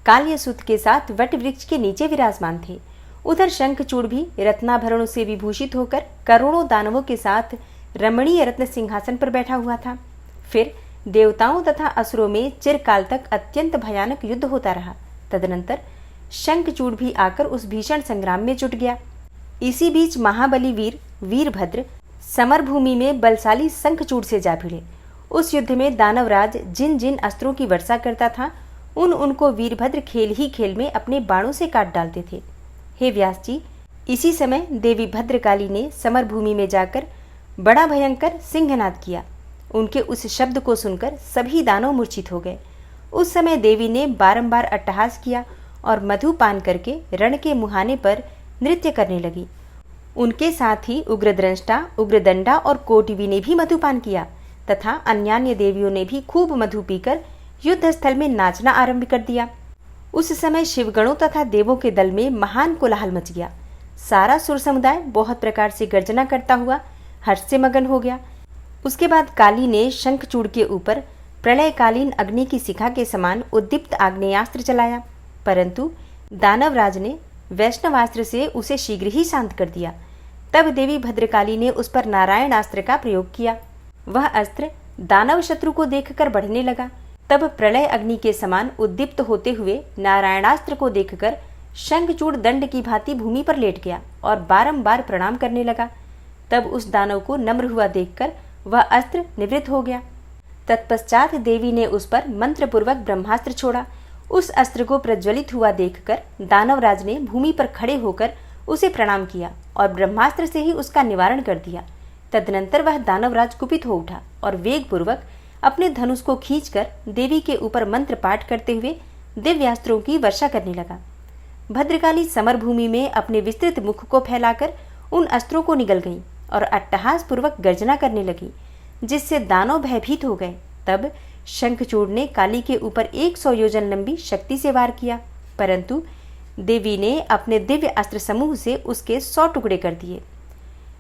काल्यसुत के साथ वट वृक्ष के नीचे विराजमान थे। उधर शंखचूड़ भी रत्नाभरणों से विभूषित होकर करोड़ों दानवों के साथ रमणीय रत्न सिंहासन पर बैठा हुआ था। फिर देवताओं तथा असुरों में चिरकाल तक अत्यंत भयानक युद्ध होता रहा। तदनंतर शंखचूड़ भी आकर उस भीषण संग्राम में जुट गया। इसी बीच महाबली वीर वीरभद्र समर भूमि में बलशाली शंखचूड़ से जा भिड़े। उस युद्ध में दानवराज जिन जिन अस्त्रों की वर्षा करता था, उनको वीरभद्र खेल ही खेल में अपने बाणों से काट डालते थे। हे व्यास जी, इसी समय देवी भद्रकाली ने समर भूमि में जाकर बड़ा भयंकर सिंहनाद किया। उनके उस शब्द को सुनकर सभी दानव मूर्छित हो गए। उस समय देवी ने बारंबार अट्टहास किया और मधुपान करके रण के मुहाने पर नृत्य करने लगी। उनके साथ ही उग्रद्रष्टा, उग्रदंडा और कोटिवी ने भी मधुपान किया तथा अन्यान्य देवियों ने भी खूब मधु पीकर युद्ध स्थल में नाचना आरंभ कर दिया। उस समय शिवगणों तथा देवों के दल में महान कोलाहल मच गया। सारा सुर समुदाय बहुत प्रकार से गर्जना करता हुआ हर्ष से मगन हो गया। उसके बाद काली ने शंखचूड़ के ऊपर प्रलयकालीन अग्नि की शिखा के समान उद्दीप्त आग्नेयास्त्र चलाया, परंतु दानवराज ने वैष्णवास्त्र से उसे शीघ्र ही शांत कर दिया। तब देवी भद्रकाली ने उस पर नारायणास्त्र का प्रयोग किया। वह अस्त्र दानव शत्रु को देखकर बढ़ने लगा। तब प्रलय अग्नि के समान उद्दीप्त होते हुए नारायणास्त्र को देखकर शंखचूड़ दंड की भांति भूमि पर लेट गया और बारंबार प्रणाम करने लगा। तब उस दानव को नम्र हुआ देखकर वह अस्त्र निवृत्त हो गया। तत्पश्चात देवी ने उस पर मंत्रपूर्वक ब्रह्मास्त्र छोड़ा। उस अस्त्र को प्रज्वलित हुआ देखकर दानवराज ने भूमि पर खड़े होकर उसे प्रणाम किया और ब्रह्मास्त्र से ही उसका निवारण कर दिया। तदनंतर वह दानवराज कुपित हो उठा और वेगपूर्वक अपने धनुष को खींचकर देवी के ऊपर मंत्र पाठ करते हुए दिव्यास्त्रों की वर्षा करने लगा। भद्रकाली समरभूमि में अपने विस्तृत मुख को फैलाकर उन अस्त्रों को निगल गई और अट्टहास पूर्वक गर्जना करने लगी, जिससे दानव भयभीत हो गए। तब शंखचूड़ ने काली के ऊपर 100 योजन लंबी शक्ति से वार किया, परंतु देवी ने अपने दिव्य अस्त्र समूह से उसके 100 टुकड़े कर दिए।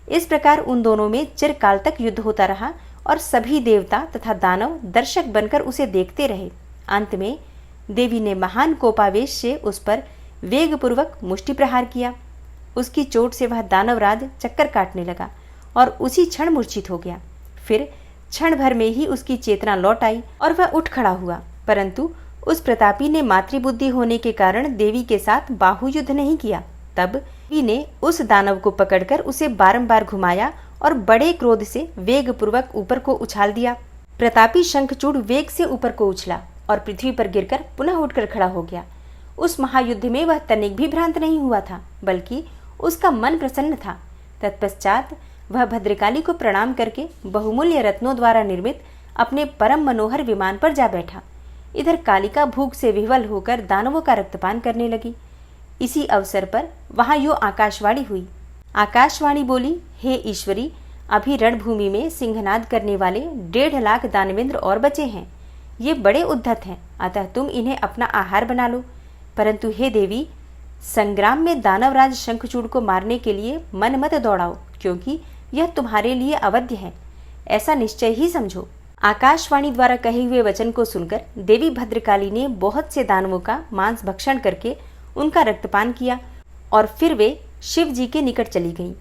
इस प्रकार उन दोनों में चिरकाल तक युद्ध होता रहा और सभी देवता तथा दानव दर्शक बनकर उसे देखते रहे। अंत में देवी ने महान कोपावेश से उस पर वेगपूर्वक मुष्टि प्रहार किया। उसकी चोट से वह दानवराज चक्कर काटने लगा और उसी क्षण मूर्छित हो गया। फिर क्षण भर में ही उसकी चेतना लौट आई और वह उठ खड़ा हुआ, परंतु उस प्रतापी ने मातृबुद्धि होने के कारण देवी के साथ बाहुयुद्ध नहीं किया। तब देवी ने उस दानव को पकड़कर उसे बारंबार घुमाया और बड़े क्रोध से वेगपूर्वक ऊपर को उछाल दिया। प्रतापी शंखचूड़ वेग से ऊपर को उछला और पृथ्वी पर गिरकर पुनः उठकर खड़ा हो गया। उस महायुद्ध में वह तनिक भी भ्रांत नहीं हुआ था, बल्कि उसका मन प्रसन्न था। तत्पश्चात वह भद्रकाली को प्रणाम करके बहुमूल्य रत्नों द्वारा निर्मित अपने परम मनोहर विमान पर जा बैठा। इधर कालिका भूख से विह्वल होकर दानवों का रक्तपान करने लगी। इसी अवसर पर वहां यो आकाशवाणी हुई। आकाशवाणी बोली, हे ईश्वरी, अभी रणभूमि में सिंहनाद करने वाले 1.5 लाख दानवेंद्र और बचे हैं। ये बड़े उद्धत हैं, अतः तुम इन्हें अपना आहार बना लो। परंतु हे देवी, संग्राम में दानवराज शंखचूड़ को मारने के लिए मन मत दौड़ाओ, क्योंकि यह तुम्हारे लिए अवध्य है, ऐसा निश्चय ही समझो। आकाशवाणी द्वारा कहे हुए वचन को सुनकर देवी भद्रकाली ने बहुत से दानवों का मांस भक्षण करके उनका रक्तपान किया और फिर वे शिव जी के निकट चली गईं।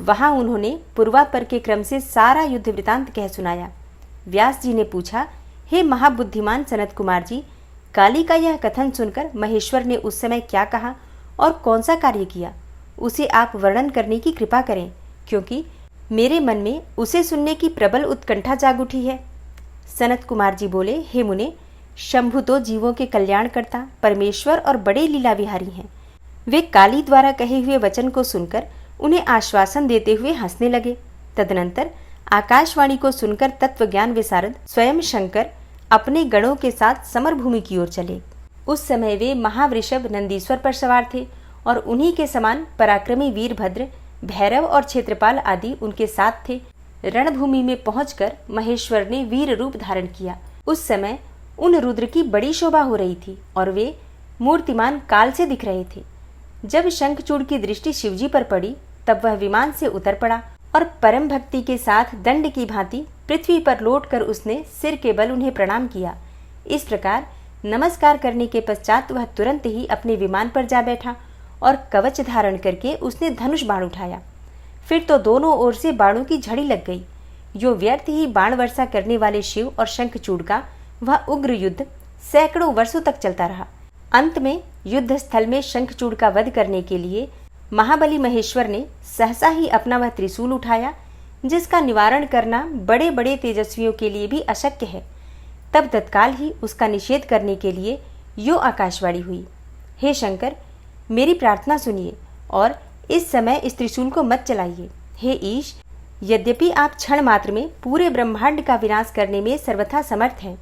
वहां उन्होंने पूर्वापर के क्रम से सारा युद्ध वृतांत कह सुनाया। व्यास जी ने पूछा, हे महाबुद्धिमान सनत कुमार जी, काली का यह कथन सुनकर महेश्वर ने उस समय क्या कहा और कौन सा कार्य किया, उसे आप वर्णन करने की कृपा करें, क्योंकि मेरे मन में उसे सुनने की प्रबल उत्कंठा जाग उठी है। सनत कुमार जी बोले, हे मुने, शंभु तो जीवों के कल्याणकर्ता, परमेश्वर और बड़े लीला विहारी हैं। वे काली द्वारा कहे हुए वचन को सुनकर उन्हें आश्वासन देते हुए हंसने लगे। तदनंतर आकाशवाणी को सुनकर तत्वज्ञान विशारद स्वयं शंकर अपने गणों के साथ समरभूमि की ओर चले। उस समय वे महावृषभ नंदीश्वर पर सवार थे और उन्हीं के समान पराक्रमी वीरभद्र, भैरव और क्षेत्रपाल आदि उनके साथ थे। रणभूमि में पहुंचकर महेश्वर ने वीर रूप धारण किया। उस समय उन रुद्र की बड़ी शोभा हो रही थी और वे मूर्तिमान काल से दिख रहे थे। जब शंखचूड़ की दृष्टि शिवजी पर पड़ी, तब वह विमान से उतर पड़ा और परम भक्ति के साथ दंड की भांति पृथ्वी पर लौटकर उसने सिर के बल उन्हें प्रणाम किया। इस प्रकार नमस्कार करने के पश्चात वह तुरंत ही अपने विमान पर जा बैठा और कवच धारण करके उसने धनुष बाण उठाया। फिर तो दोनों ओर से बाणों की झड़ी लग गई। जो व्यर्थ ही बाण वर्षा करने वाले शिव और शंखचूड़ का वह उग्र युद्ध सैकड़ों वर्षों तक चलता रहा। अंत में युद्ध स्थल में शंखचूड़ का वध करने के लिए महाबली महेश्वर ने सहसा ही अपना वह त्रिशूल उठाया, जिसका निवारण करना बड़े बड़े तेजस्वियों के लिए भी अशक्य है। तब तत्काल ही उसका निषेध करने के लिए यो आकाशवाणी हुई, हे शंकर, मेरी प्रार्थना सुनिए और इस समय इस त्रिशूल को मत चलाइए। हे ईश, यद्यपि आप क्षण मात्र में पूरे ब्रह्मांड का विनाश करने में सर्वथा समर्थ हैं,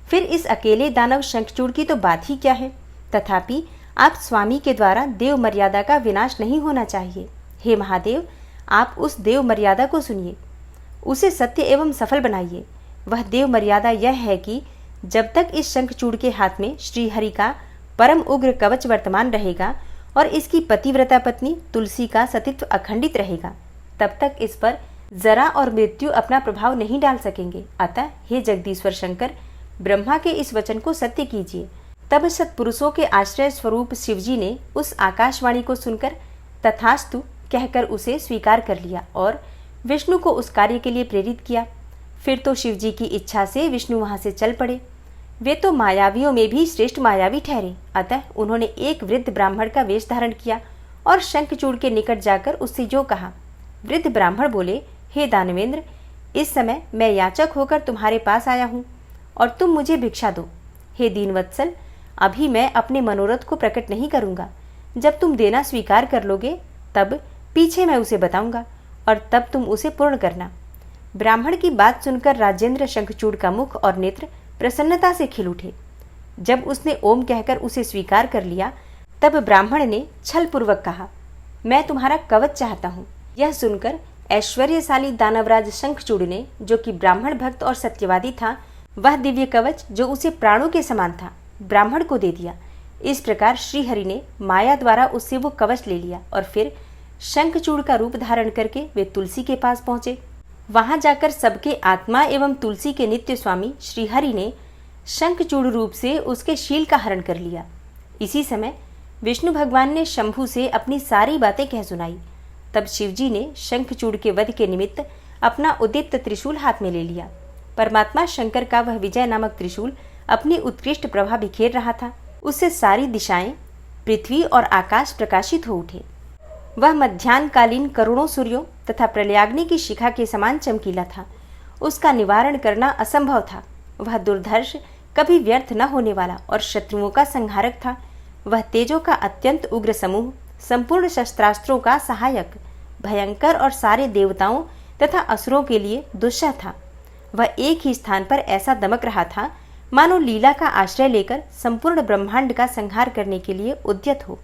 फिर इस अकेले दानव शंखचूड़ की तो बात ही क्या है। तथापि आप स्वामी के द्वारा देव मर्यादा का विनाश नहीं होना चाहिए। हे महादेव, आप उस देव मर्यादा को सुनिए, उसे सत्य एवं सफल बनाइए। वह देव मर्यादा यह है कि जब तक इस शंखचूड़ के हाथ में श्रीहरि का परम उग्र कवच वर्तमान रहेगा और इसकी पतिव्रता पत्नी तुलसी का सतीत्व अखंडित रहेगा, तब तक इस पर जरा और मृत्यु अपना प्रभाव नहीं डाल सकेंगे। अतः हे जगदीश्वर शंकर, ब्रह्मा के इस वचन को सत्य कीजिए। तब सत्पुरुषों के आश्रय स्वरूप शिवजी ने उस आकाशवाणी को सुनकर तथास्तु कहकर उसे स्वीकार कर लिया और विष्णु को उस कार्य के लिए प्रेरित किया। फिर तो शिवजी की इच्छा से विष्णु वहां से चल पड़े। वे तो मायावियों में भी श्रेष्ठ मायावी ठहरे। अतः उन्होंने एक वृद्ध ब्राह्मण का वेश धारण किया और शंखचूड़ के निकट जाकर उससे जो कहा। वृद्ध ब्राह्मण बोले, हे दानवेंद्र, इस समय मैं याचक होकर तुम्हारे पास आया हूँ और तुम मुझे भिक्षा दो। हे दीनवत्सल, अभी मैं अपने मनोरथ को प्रकट नहीं करूँगा। जब तुम देना स्वीकार कर लोगे तब पीछे मैं उसे बताऊंगा और तब तुम उसे पूर्ण करना। ब्राह्मण की बात सुनकर राजेंद्र शंखचूड़ का मुख और नेत्र प्रसन्नता से खिल उठे। जब उसने ओम कहकर उसे स्वीकार कर लिया तब ब्राह्मण ने छलपूर्वक कहा, मैं तुम्हारा कवच चाहता हूँ। यह सुनकर ऐश्वर्यशाली दानवराज शंखचूड़ ने, जो कि ब्राह्मण भक्त और सत्यवादी था, वह दिव्य कवच जो उसे प्राणों के समान था ब्राह्मण को दे दिया। इस प्रकार श्रीहरि ने माया द्वारा उससे वो कवच ले लिया और फिर शंखचूड़ का रूप धारण करके वे तुलसी के पास पहुंचे। वहां जाकर सबके आत्मा एवं तुलसी के नित्य स्वामी श्रीहरि ने शंखचूड़ रूप से उसके शील का हरण कर लिया। इसी समय विष्णु भगवान ने शंभु से अपनी सारी बातें कह सुनाई। तब शिवजी ने शंखचूड़ के वध के निमित्त अपना उद्दीप्त त्रिशूल हाथ में ले लिया। परमात्मा शंकर का वह विजय नामक त्रिशूल अपनी उत्कृष्ट प्रभा बिखेर रहा था। उससे सारी दिशाएं, पृथ्वी और आकाश प्रकाशित हो उठे। वह मध्याह्नकालीन करोड़ों सूर्यों तथा प्रलयाग्नि की शिखा के समान चमकीला था। उसका निवारण करना असंभव था। वह दुर्धर्ष, कभी व्यर्थ न होने वाला और शत्रुओं का संहारक था। वह तेजों का अत्यंत उग्र समूह, संपूर्ण शस्त्रास्त्रों का सहायक, भयंकर और सारे देवताओं तथा असुरों के लिए दुस्सह था। वह एक ही स्थान पर ऐसा दमक रहा था मानो लीला का आश्रय लेकर संपूर्ण ब्रह्मांड का संहार करने के लिए उद्यत हो।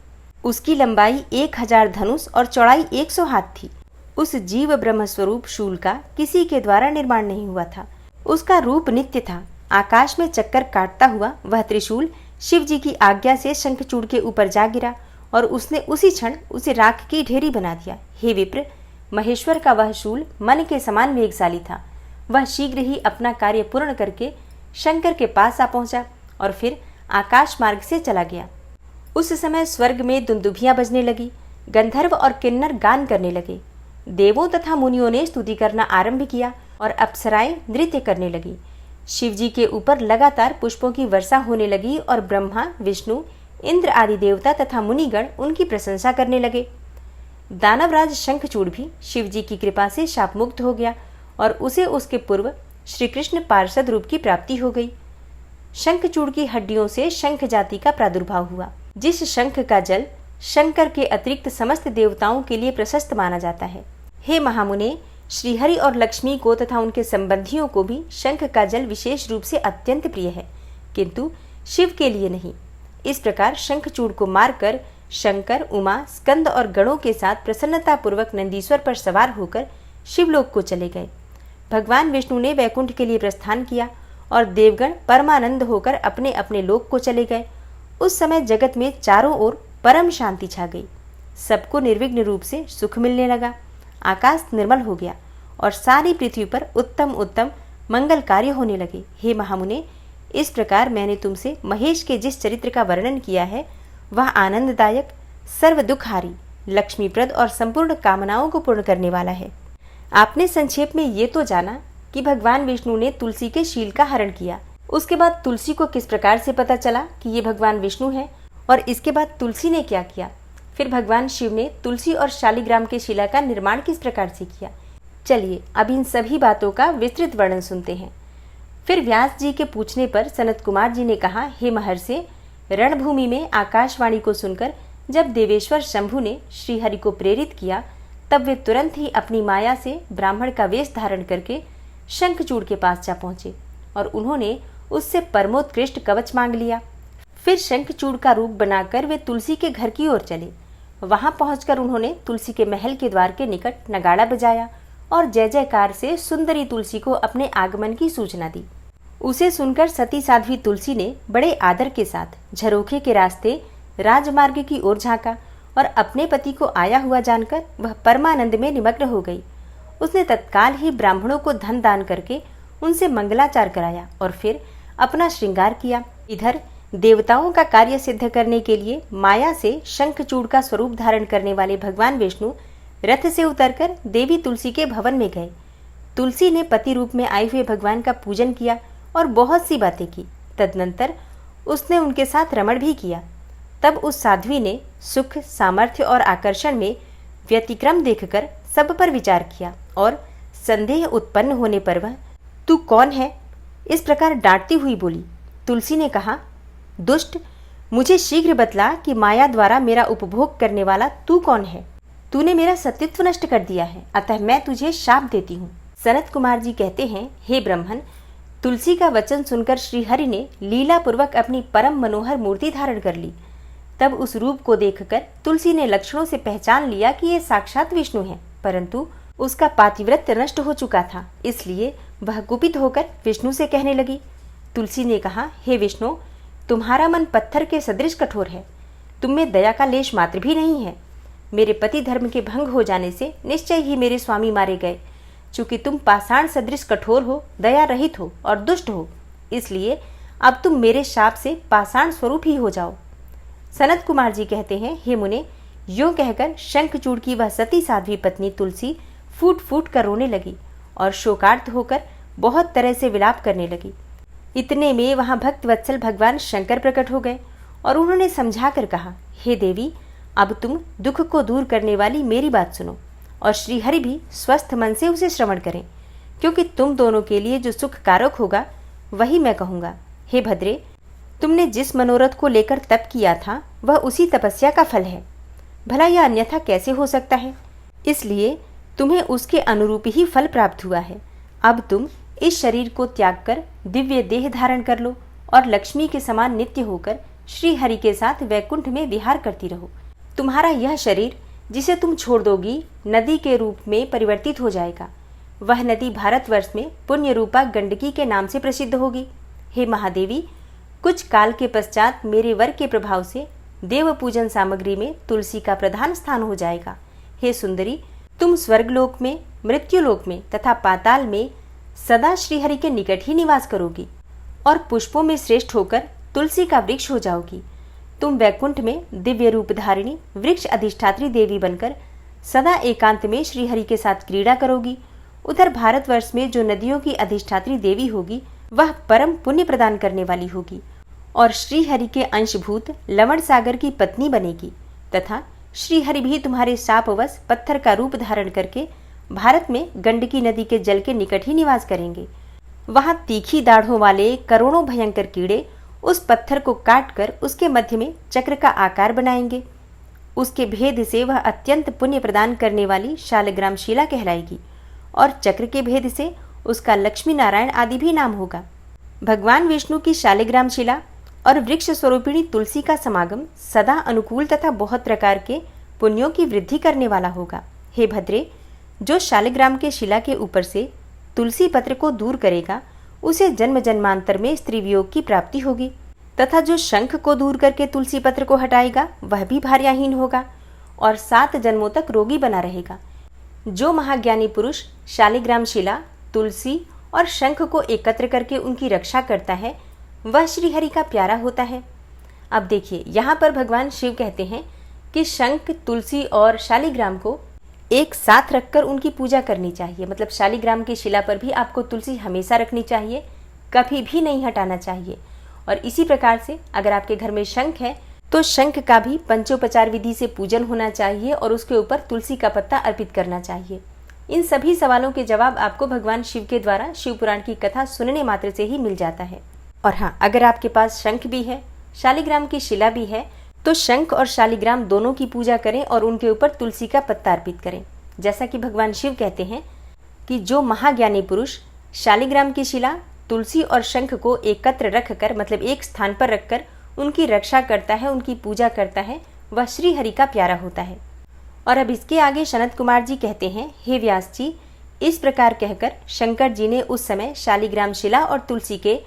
उसकी लंबाई 1000 धनुष और चौड़ाई 100 हाथ थी। उस जीव ब्रह्म स्वरूप शूल का किसी के द्वारा निर्माण नहीं हुआ था। उसका रूप नित्य था। आकाश में चक्कर काटता हुआ वह त्रिशूल शिव जी की आज्ञा से शंखचूड़ के ऊपर जा गिरा और उसने उसी क्षण उसे राख की ढेरी बना दिया। हे विप्र, महेश्वर का वह शूल मन के समान वेगशाली था। वह शीघ्र ही अपना कार्य पूर्ण करके शंकर के पास आ पहुंचा और फिर आकाश मार्ग से चला गया। उस समय स्वर्ग में दुंदुभियां बजने लगी। गंधर्व और किन्नर गान करने लगे। देवों तथा मुनियों ने स्तुति करना आरंभ किया और अप्सराएं नृत्य करने लगी। शिवजी के ऊपर लगातार पुष्पों की वर्षा होने लगी और ब्रह्मा, विष्णु, इंद्र आदि देवता तथा मुनिगण उनकी प्रशंसा करने लगे। दानवराज शंखचूड़ भी शिवजी की कृपा से शापमुक्त हो गया और उसे उसके पूर्व श्री कृष्ण पार्षद रूप की प्राप्ति हो गई। शंखचूड़ की हड्डियों से शंख जाति का प्रादुर्भाव हुआ। जिस शंख का जल शंकर के अतिरिक्त समस्त देवताओं के लिए प्रशस्त माना जाता है। हे महामुने, श्रीहरि और लक्ष्मी को तथा उनके संबंधियों को भी शंख का जल विशेष रूप से अत्यंत प्रिय है, किंतु शिव के लिए नहीं। इस प्रकार शंखचूड़ को मारकर शंकर, उमा, स्कंद और गणों के साथ प्रसन्नता पूर्वक नंदीश्वर पर सवार होकर शिवलोक को चले गए। भगवान विष्णु ने वैकुंठ के लिए प्रस्थान किया और देवगण परमानंद होकर अपने अपने लोक को चले गए। उस समय जगत में चारों ओर परम शांति छा गई। सबको निर्विघ्न रूप से सुख मिलने लगा। आकाश निर्मल हो गया और सारी पृथ्वी पर उत्तम उत्तम मंगल कार्य होने लगे। हे महामुने, इस प्रकार मैंने तुमसे महेश के जिस चरित्र का वर्णन किया है वह आनंददायक, सर्व दुखहारी, लक्ष्मीप्रद और संपूर्ण कामनाओं को पूर्ण करने वाला है। आपने संक्षेप में ये तो जाना कि भगवान विष्णु ने तुलसी के शील का हरण किया। उसके बाद तुलसी को किस प्रकार से पता चला कि ये भगवान विष्णु है और इसके बाद तुलसी ने क्या किया। फिर भगवान शिव ने तुलसी और शालिग्राम के शिला का निर्माण किस प्रकार से किया। चलिए अब इन सभी बातों का विस्तृत वर्णन सुनते हैं। फिर व्यास जी के पूछने पर सनत कुमार जी ने कहा, हे महर्षि, रणभूमि में आकाशवाणी को सुनकर जब देवेश्वर शंभु ने श्रीहरि को प्रेरित किया तब वे तुरंत ही अपनी माया से ब्राह्मण का वेश धारण करके शंखचूड़ के पास जा पहुंचे और उन्होंने उससे परमोत्कृष्ट कवच मांग लिया। फिर शंखचूड़ का रूप बनाकर वे तुलसी के घर की ओर चले। वहां पहुंचकर उन्होंने तुलसी के महल के द्वार के निकट नगाड़ा बजाया और जय जयकार से सुंदरी तुलसी को अपने आगमन की सूचना दी। उसे सुनकर सती साध्वी तुलसी ने बड़े आदर के साथ झरोखे के रास्ते राजमार्ग की ओर झांका और अपने पति को आया हुआ जानकर वह परमानंद में निमग्न हो गई। उसने तत्काल ही ब्राह्मणों को धन दान करके उनसे मंगलाचार कराया और फिर अपना श्रृंगार किया। इधर देवताओं का कार्य सिद्ध करने के लिए माया से शंखचूड़ का स्वरूप धारण करने वाले भगवान विष्णु रथ से उतरकर देवी तुलसी के भवन में गए। तुलसी ने पति रूप में आए हुए भगवान का पूजन किया और बहुत सी बातें की। तदनंतर उसने उनके साथ रमण भी किया। तब उस साध्वी ने सुख, सामर्थ्य और आकर्षण में व्यतिक्रम देखकर सब पर विचार किया और संदेह उत्पन्न होने पर वह तू कौन है इस प्रकार डांटती हुई बोली। तुलसी ने कहा, दुष्ट, मुझे शीघ्र बतला कि माया द्वारा मेरा उपभोग करने वाला तू कौन है। तूने मेरा सतीत्व नष्ट कर दिया है, अतः मैं तुझे शाप देती हूँ। सनत कुमार जी कहते हैं, हे ब्राह्मण, तुलसी का वचन सुनकर श्रीहरि ने लीलापूर्वक अपनी परम मनोहर मूर्ति धारण कर ली। तब उस रूप को देखकर तुलसी ने लक्षणों से पहचान लिया कि ये साक्षात विष्णु है, परंतु उसका पातिव्रत्य नष्ट हो चुका था, इसलिए वह कुपित होकर विष्णु से कहने लगी। तुलसी ने कहा, हे विष्णु, तुम्हारा मन पत्थर के सदृश कठोर है, तुम में दया का लेश मात्र भी नहीं है। मेरे पति धर्म के भंग हो जाने से निश्चय ही मेरे स्वामी मारे गए। चूंकि तुम पाषाण सदृश कठोर हो, दया रहित हो और दुष्ट हो, इसलिए अब तुम मेरे शाप से पाषाण स्वरूप ही हो जाओ। सनत कुमार जी कहते हैं, हे मुने, यूं कहकर शंखचूड़ की वह सती साध्वी पत्नी तुलसी फूट फूट कर रोने लगी और शोकार्त होकर बहुत तरह से विलाप करने लगी। इतने में वहां भक्त वत्सल भगवान शंकर प्रकट हो गए और उन्होंने समझा कर कहा, हे देवी, अब तुम दुख को दूर करने वाली मेरी बात सुनो और श्रीहरि भी स्वस्थ मन से उसे श्रवण करें, क्योंकि तुम दोनों के लिए जो सुख कारक होगा वही मैं कहूँगा। हे भद्रे, तुमने जिस मनोरथ को लेकर तप किया था वह उसी तपस्या का फल है। भला यह अन्यथा कैसे हो सकता है? इसलिए तुम्हें उसके अनुरूप ही फल प्राप्त हुआ है। अब तुम इस शरीर को त्याग कर दिव्य देह धारण कर लो और लक्ष्मी के समान नित्य होकर श्री हरि के साथ वैकुंठ में विहार करती रहो। तुम्हारा यह शरीर जिसे तुम छोड़ दोगी नदी के रूप में परिवर्तित हो जाएगा। वह नदी भारतवर्ष में पुण्य रूपा गंडकी के नाम से प्रसिद्ध होगी। हे महादेवी, कुछ काल के पश्चात मेरे वर के प्रभाव से देव पूजन सामग्री में तुलसी का प्रधान स्थान हो जाएगा। हे सुंदरी, तुम स्वर्गलोक में, मृत्युलोक में तथा पाताल में सदा श्रीहरि के निकट ही निवास करोगी और पुष्पों में श्रेष्ठ होकर तुलसी का वृक्ष हो जाओगी। तुम वैकुंठ में दिव्य रूप धारिणी वृक्ष अधिष्ठात्री देवी बनकर सदा एकांत में श्रीहरि के साथ क्रीड़ा करोगी। उधर भारतवर्ष में जो नदियों की अधिष्ठात्री देवी होगी वह परम पुण्य प्रदान करने वाली होगी और श्रीहरि के अंशभूत लवण सागर की पत्नी बनेगी तथा श्रीहरि भी तुम्हारे शापवश पत्थर का रूप धारण करके भारत में गंडकी नदी के जल के निकट ही निवास करेंगे। वहां तीखी दाढ़ों वाले करोड़ों भयंकर कीड़े उस पत्थर को काटकर उसके मध्य में चक्र का आकार बनाएंगे। उसके भेद से वह अत्यंत पुण्य प्रदान करने वाली शालग्राम शिला कहलाएगी और चक्र के भेद से उसका लक्ष्मी नारायण आदि भी नाम होगा। भगवान विष्णु की शालिग्राम शिला और वृक्ष स्वरूपिणी तुलसी का समागम सदा अनुकूल तथा बहुत प्रकार के पुण्यों की वृद्धि करने वाला होगा। हे भद्रे, जो शालिग्राम के शिला के ऊपर से तुलसी पत्र को दूर करेगा उसे जन्म जन्मांतर में स्त्री वियोग की प्राप्ति होगी तथा जो शंख को दूर करके तुलसी पत्र को हटाएगा वह भी भार्याहीन होगा और 7 जन्मों तक रोगी बना रहेगा। जो महाज्ञानी पुरुष शालिग्राम शिला, तुलसी और शंख को एकत्र करके उनकी रक्षा करता है वह श्रीहरि का प्यारा होता है। अब देखिए, यहाँ पर भगवान शिव कहते हैं कि शंख, तुलसी और शालिग्राम को एक साथ रखकर उनकी पूजा करनी चाहिए। मतलब शालिग्राम की शिला पर भी आपको तुलसी हमेशा रखनी चाहिए, कभी भी नहीं हटाना चाहिए। और इसी प्रकार से अगर आपके घर में शंख है तो शंख का भी पंचोपचार विधि से पूजन होना चाहिए और उसके ऊपर तुलसी का पत्ता अर्पित करना चाहिए। इन सभी सवालों के जवाब आपको भगवान शिव के द्वारा शिव पुराण की कथा सुनने मात्र से ही मिल जाता है। और हाँ, अगर आपके पास शंख भी है, शालिग्राम की शिला भी है, तो शंख और शालिग्राम दोनों की पूजा करें और उनके ऊपर तुलसी का पत्ता अर्पित करें। जैसा कि भगवान शिव कहते हैं कि जो महाज्ञानी पुरुष शालिग्राम की शिला, तुलसी और शंख को एकत्र रखकर, मतलब एक स्थान पर रखकर उनकी रक्षा करता है, उनकी पूजा करता है, वह श्री हरि का प्यारा होता है। और अब इसके आगे सनत कुमार जी कहते हैं, हे व्यास जी, इस प्रकार कहकर शंकर जी ने उस समय शालिग्राम शिला और तुलसी के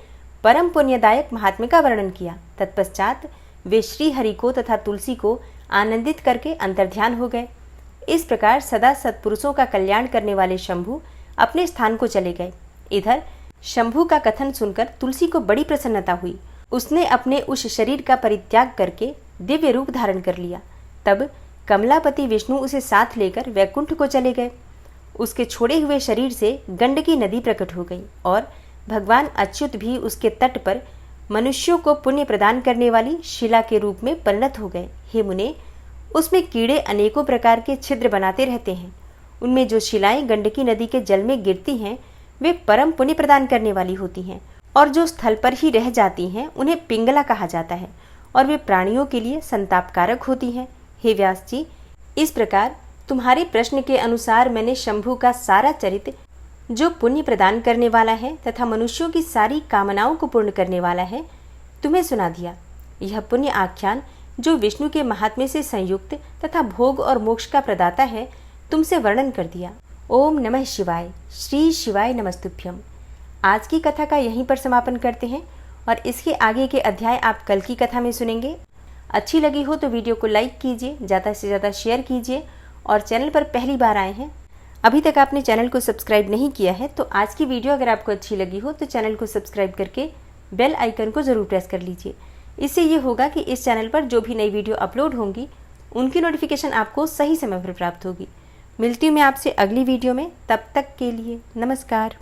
परम पुण्यदायक महात्म्य का वर्णन किया। तत्पश्चात वे श्री हरि को तथा तुलसी को आनंदित करके अंतर्ध्यान हो गए। इस प्रकार सदा सत्पुरुषों का कल्याण करने वाले शंभु अपने स्थान को चले गए। इधर शंभु का कथन सुनकर तुलसी को बड़ी प्रसन्नता हुई। उसने अपने उस शरीर का परित्याग करके दिव्य रूप धारण कर लिया। तब कमलापति विष्णु उसे साथ लेकर वैकुंठ को चले गए। उसके छोड़े हुए शरीर से गंडकी नदी प्रकट हो गई और भगवान अच्युत भी उसके तट पर मनुष्यों को पुण्य प्रदान करने वाली शिला के रूप में परिणत हो गए। हे मुने, उसमें कीड़े अनेकों प्रकार के छिद्र बनाते रहते हैं। उनमें जो शिलाएं गंडकी नदी के जल में गिरती हैं वे परम पुण्य प्रदान करने वाली होती हैं, और जो स्थल पर ही रह जाती हैं उन्हें पिंगला कहा जाता है, और वे प्राणियों के लिए संतापकारक होती हैं। हे व्यास जी, इस प्रकार तुम्हारे प्रश्न के अनुसार मैंने शंभु का सारा चरित्र, जो पुण्य प्रदान करने वाला है तथा मनुष्यों की सारी कामनाओं को पूर्ण करने वाला है, तुम्हें सुना दिया। यह पुण्य आख्यान, जो विष्णु के महात्म्य से संयुक्त तथा भोग और मोक्ष का प्रदाता है, तुमसे वर्णन कर दिया। ओम नमः शिवाय। श्री शिवाय नमस्तुभ्यम। आज की कथा का यहीं पर समापन करते हैं और इसके आगे के अध्याय आप कल की कथा में सुनेंगे। अच्छी लगी हो तो वीडियो को लाइक कीजिए, ज़्यादा से ज़्यादा शेयर कीजिए, और चैनल पर पहली बार आए हैं, अभी तक आपने चैनल को सब्सक्राइब नहीं किया है, तो आज की वीडियो अगर आपको अच्छी लगी हो तो चैनल को सब्सक्राइब करके बेल आइकन को ज़रूर प्रेस कर लीजिए। इससे ये होगा कि इस चैनल पर जो भी नई वीडियो अपलोड होंगी उनकी नोटिफिकेशन आपको सही समय पर प्राप्त होगी। मिलती हूँ मैं आपसे अगली वीडियो में, तब तक के लिए नमस्कार।